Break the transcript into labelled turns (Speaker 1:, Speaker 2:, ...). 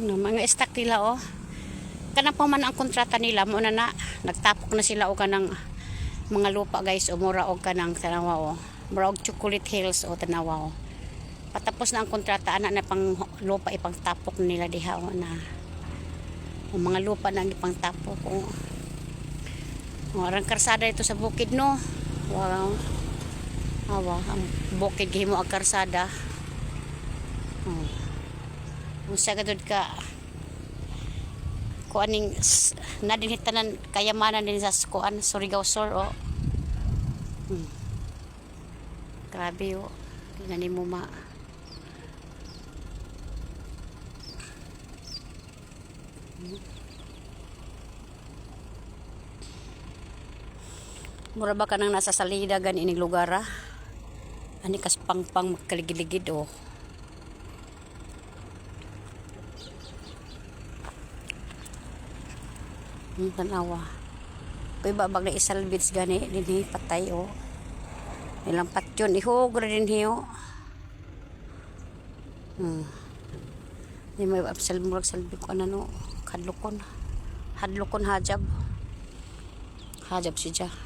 Speaker 1: No, mga stock nila oh. Kanang pa man ang kontrata nila mo na nagtapok na sila og kanang mga lupa guys o mura og kanang tanawa oh. Mura og Chocolate Hills o tanawa oh. Patapos na ang kontrata ana na pang lupa ipang tapok nila diha oh, na o mga lupa na ipang tapok oh. Arang karsada ito sa bukid no. Wow. Awa, ang bukid gihimo ang karsada. Oh. Unsa gadud ka kuaning na din hitanan kayamanan din sa kuan Surigao Sur oh. Grabe oh. Tingnan mo ma. Mura ba ka nang nasa salida gan ining lugar ah? Ani kas pangpang magkaligid-ligid oh. Tanawa. Kay babag na isalvage gani dinhi patay oh. Ilang patyon ihog ra din hiyo. Di may absal murag salbi ko ano kadlokon. Hadlokon hajab. Hajab siya.